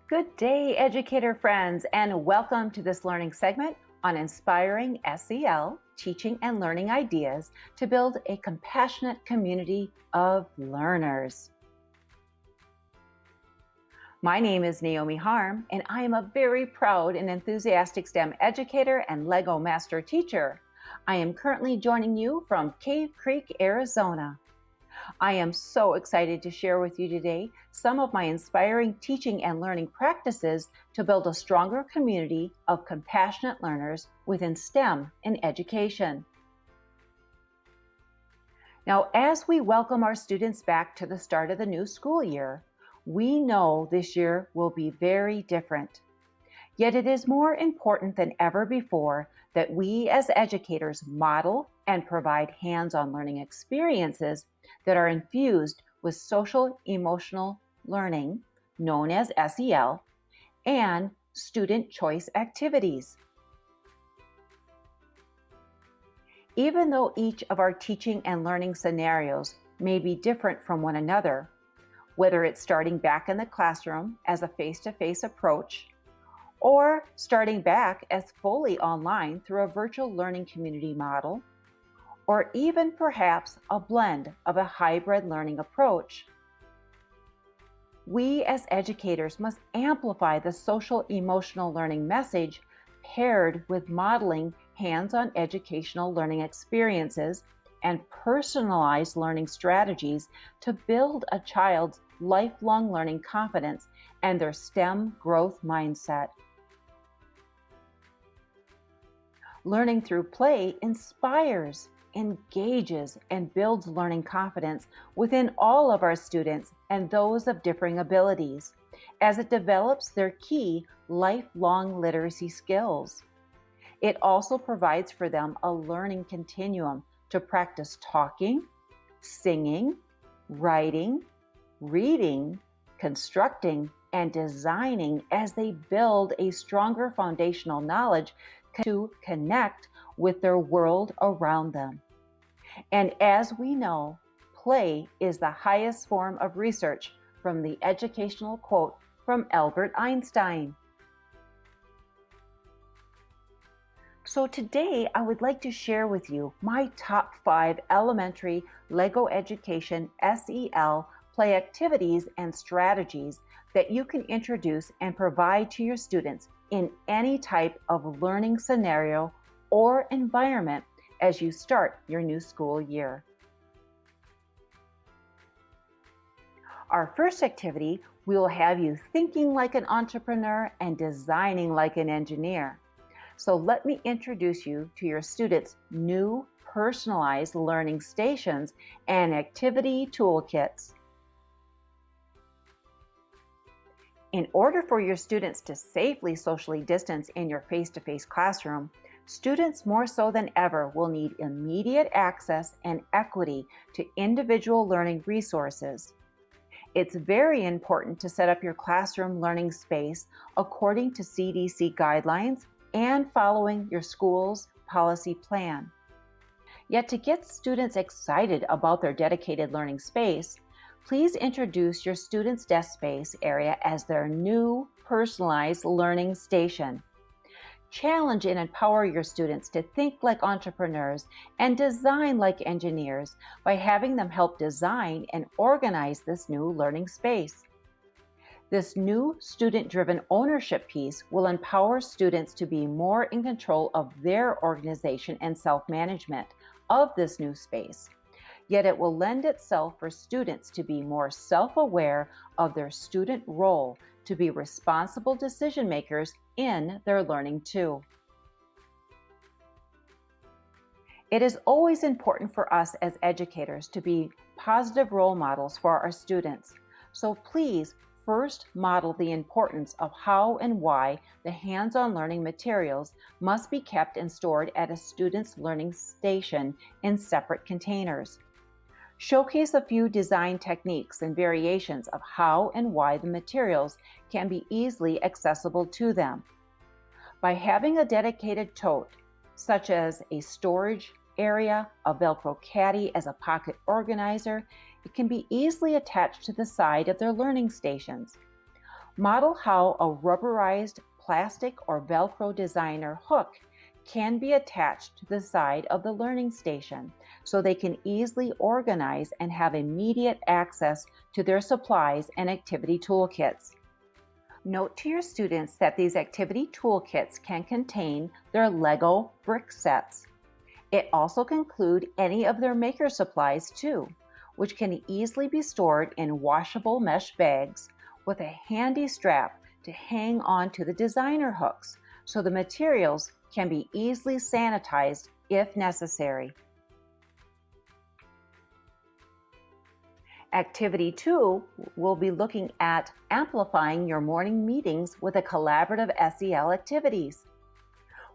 Good day, educator friends, and welcome to this learning segment on inspiring SEL, teaching and learning ideas to build a compassionate community of learners. My name is Naomi Harm, and I am a very proud and enthusiastic STEM educator and Lego master teacher. I am currently joining you from Cave Creek, Arizona. I am so excited to share with you today some of my inspiring teaching and learning practices to build a stronger community of compassionate learners within STEM in education. Now, as we welcome our students back to the start of the new school year, we know this year will be very different. Yet it is more important than ever before that we as educators model and provide hands-on learning experiences that are infused with social emotional learning, known as SEL, and student choice activities. Even though each of our teaching and learning scenarios may be different from one another, whether it's starting back in the classroom as a face-to-face approach, or starting back as fully online through a virtual learning community model, or even perhaps a blend of a hybrid learning approach. We as educators must amplify the social emotional learning message paired with modeling hands-on educational learning experiences and personalized learning strategies to build a child's lifelong learning confidence and their STEM growth mindset. Learning through play inspires, engages, and builds learning confidence within all of our students and those of differing abilities, as it develops their key lifelong literacy skills. It also provides for them a learning continuum to practice talking, singing, writing, reading, constructing, and designing as they build a stronger foundational knowledge to connect with their world around them. And as we know, play is the highest form of research, from the educational quote from Albert Einstein. So today I would like to share with you my top 5 elementary Lego Education SEL play activities and strategies that you can introduce and provide to your students in any type of learning scenario or environment as you start your new school year. Our first activity, we will have you thinking like an entrepreneur and designing like an engineer. So let me introduce you to your students' new personalized learning stations and activity toolkits. In order for your students to safely socially distance in your face-to-face classroom, students more so than ever will need immediate access and equity to individual learning resources. It's very important to set up your classroom learning space according to CDC guidelines and following your school's policy plan. Yet to get students excited about their dedicated learning space, please introduce your students' desk space area as their new personalized learning station. Challenge and empower your students to think like entrepreneurs and design like engineers by having them help design and organize this new learning space. This new student-driven ownership piece will empower students to be more in control of their organization and self-management of this new space. Yet it will lend itself for students to be more self-aware of their student role to be responsible decision makers in their learning too. It is always important for us as educators to be positive role models for our students. So please first model the importance of how and why the hands-on learning materials must be kept and stored at a student's learning station in separate containers. Showcase a few design techniques and variations of how and why the materials can be easily accessible to them. By having a dedicated tote, such as a storage area, a Velcro caddy as a pocket organizer, it can be easily attached to the side of their learning stations. Model how a rubberized plastic or Velcro designer hook can be attached to the side of the learning station so they can easily organize and have immediate access to their supplies and activity toolkits. Note to your students that these activity toolkits can contain their Lego brick sets. It also can include any of their maker supplies too, which can easily be stored in washable mesh bags with a handy strap to hang on to the designer hooks so the materials can be easily sanitized if necessary. Activity 2 will be looking at amplifying your morning meetings with a collaborative SEL activities.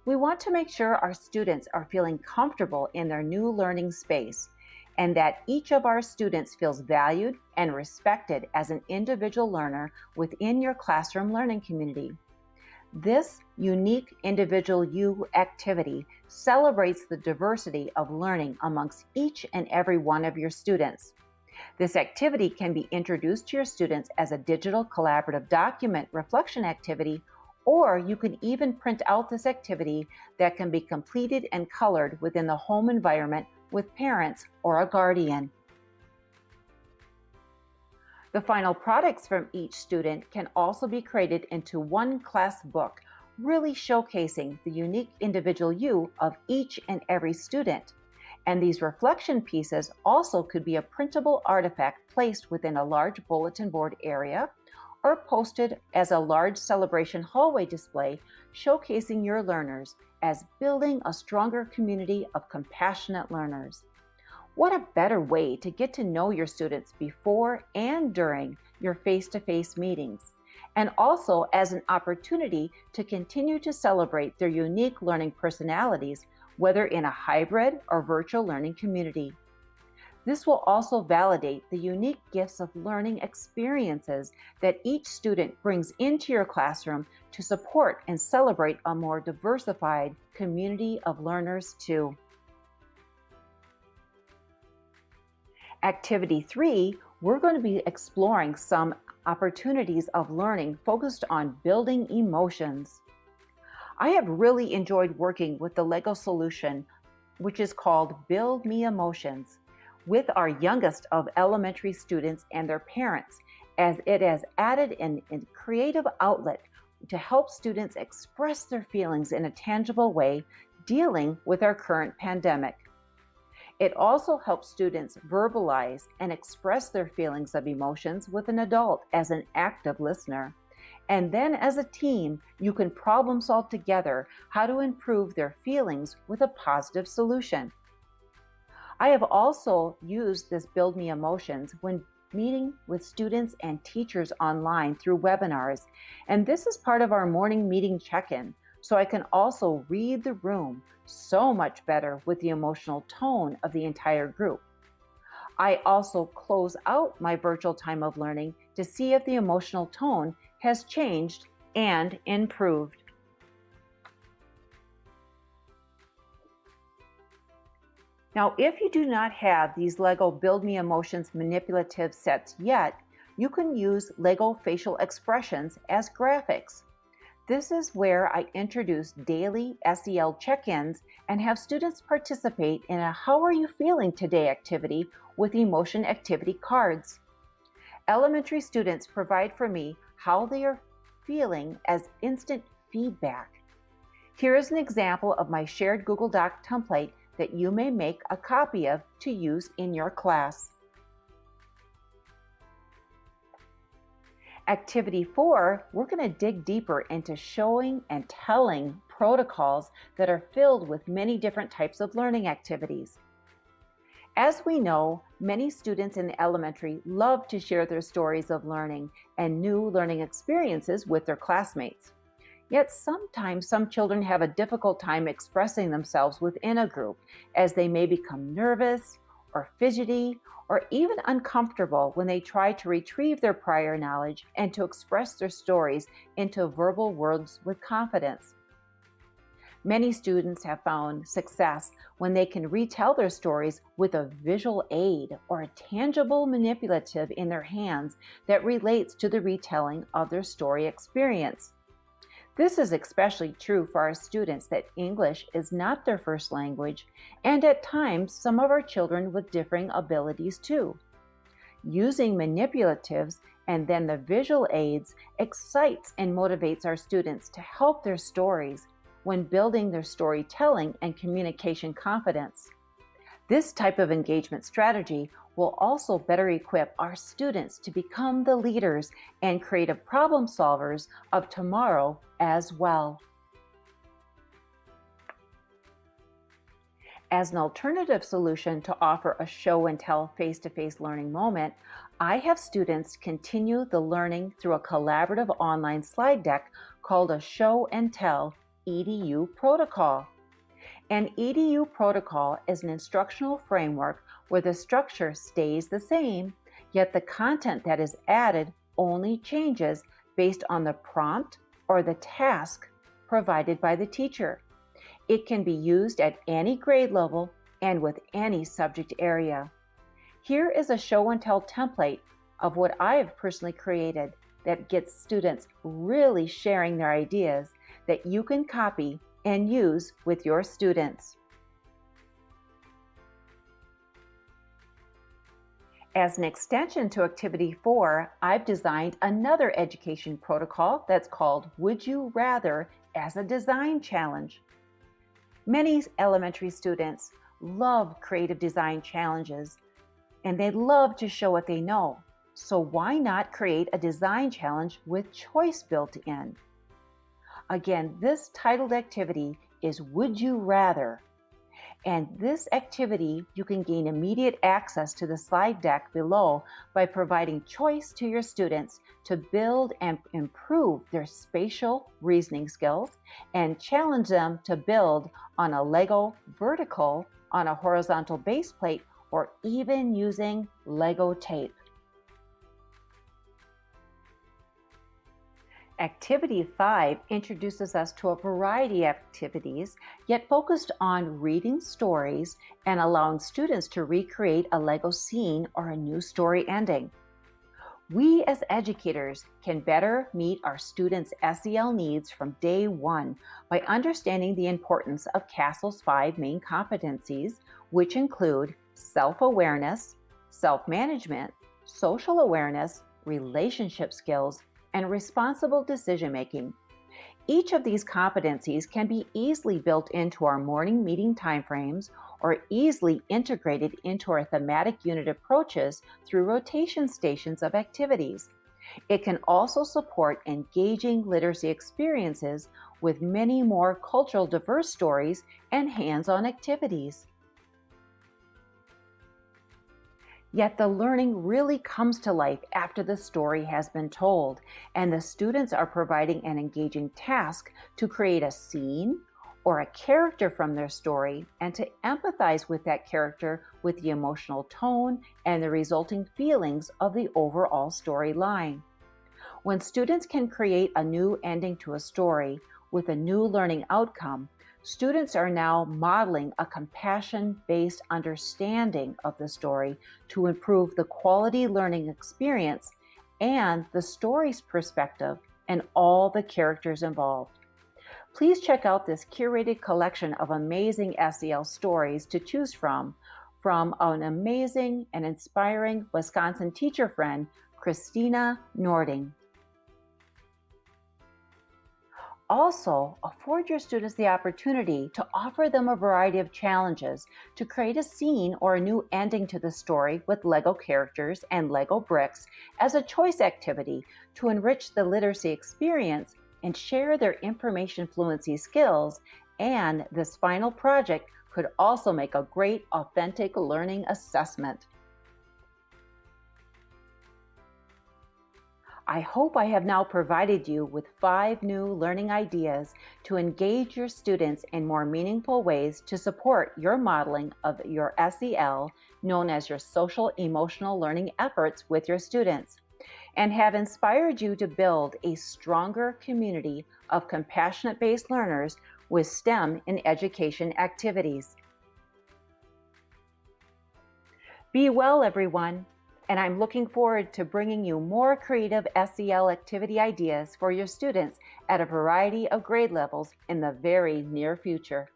We want to make sure our students are feeling comfortable in their new learning space and that each of our students feels valued and respected as an individual learner within your classroom learning community. This unique individual you activity celebrates the diversity of learning amongst each and every one of your students. This activity can be introduced to your students as a digital collaborative document reflection activity, or you can even print out this activity that can be completed and colored within the home environment with parents or a guardian. The final products from each student can also be created into one class book, really showcasing the unique individual you of each and every student. And these reflection pieces also could be a printable artifact placed within a large bulletin board area or posted as a large celebration hallway display, showcasing your learners as building a stronger community of compassionate learners. What a better way to get to know your students before and during your face-to-face meetings, and also as an opportunity to continue to celebrate their unique learning personalities, whether in a hybrid or virtual learning community. This will also validate the unique gifts of learning experiences that each student brings into your classroom to support and celebrate a more diversified community of learners too. Activity 3, we're going to be exploring some opportunities of learning focused on building emotions. I have really enjoyed working with the Lego solution, which is called Build Me Emotions, with our youngest of elementary students and their parents, as it has added a creative outlet to help students express their feelings in a tangible way, dealing with our current pandemic. It also helps students verbalize and express their feelings of emotions with an adult as an active listener. And then as a team, you can problem solve together how to improve their feelings with a positive solution. I have also used this Build Me Emotions when meeting with students and teachers online through webinars, and this is part of our morning meeting check-in, so I can also read the room so much better with the emotional tone of the entire group. I also close out my virtual time of learning to see if the emotional tone has changed and improved. Now, if you do not have these Lego Build Me Emotions manipulative sets yet, you can use Lego facial expressions as graphics. This is where I introduce daily SEL check-ins and have students participate in a How Are You Feeling Today activity with emotion activity cards. Elementary students provide for me how they are feeling as instant feedback. Here is an example of my shared Google Doc template that you may make a copy of to use in your class. Activity 4, we're going to dig deeper into showing and telling protocols that are filled with many different types of learning activities. As we know, many students in elementary love to share their stories of learning and new learning experiences with their classmates. Yet sometimes some children have a difficult time expressing themselves within a group, as they may become nervous or fidgety or even uncomfortable when they try to retrieve their prior knowledge and to express their stories into verbal words with confidence. Many students have found success when they can retell their stories with a visual aid or a tangible manipulative in their hands that relates to the retelling of their story experience. This is especially true for our students that English is not their first language, and at times some of our children with differing abilities too. Using manipulatives and then the visual aids excites and motivates our students to help their stories when building their storytelling and communication confidence. This type of engagement strategy will also better equip our students to become the leaders and creative problem solvers of tomorrow as well. As an alternative solution to offer a show and tell face-to-face learning moment, I have students continue the learning through a collaborative online slide deck called a Show and Tell EDU protocol. An EDU protocol is an instructional framework where the structure stays the same, yet the content that is added only changes based on the prompt or the task provided by the teacher. It can be used at any grade level and with any subject area. Here is a show and tell template of what I have personally created that gets students really sharing their ideas that you can copy and use with your students. As an extension to Activity 4, I've designed another education protocol that's called Would You Rather as a design challenge. Many elementary students love creative design challenges, and they love to show what they know. So why not create a design challenge with choice built in? Again, this titled activity is Would You Rather? And this activity, you can gain immediate access to the slide deck below by providing choice to your students to build and improve their spatial reasoning skills and challenge them to build on a Lego vertical, on a horizontal base plate, or even using Lego tape. Activity 5 introduces us to a variety of activities, yet focused on reading stories and allowing students to recreate a Lego scene or a new story ending. We as educators can better meet our students' SEL needs from day one by understanding the importance of CASEL's 5 main competencies, which include self-awareness, self-management, social awareness, relationship skills, and responsible decision-making. Each of these competencies can be easily built into our morning meeting timeframes or easily integrated into our thematic unit approaches through rotation stations of activities. It can also support engaging literacy experiences with many more cultural diverse stories and hands-on activities. Yet the learning really comes to life after the story has been told, and the students are providing an engaging task to create a scene or a character from their story and to empathize with that character with the emotional tone and the resulting feelings of the overall storyline. When students can create a new ending to a story with a new learning outcome, students are now modeling a compassion-based understanding of the story to improve the quality learning experience and the story's perspective and all the characters involved. Please check out this curated collection of amazing SEL stories to choose from an amazing and inspiring Wisconsin teacher friend, Christina Nording. Also, afford your students the opportunity to offer them a variety of challenges to create a scene or a new ending to the story with Lego characters and Lego bricks as a choice activity to enrich the literacy experience and share their information fluency skills. And this final project could also make a great authentic learning assessment. I hope I have now provided you with 5 new learning ideas to engage your students in more meaningful ways to support your modeling of your SEL, known as your social emotional learning efforts with your students, and have inspired you to build a stronger community of compassionate-based learners with STEM in education activities. Be well, everyone, and I'm looking forward to bringing you more creative SEL activity ideas for your students at a variety of grade levels in the very near future.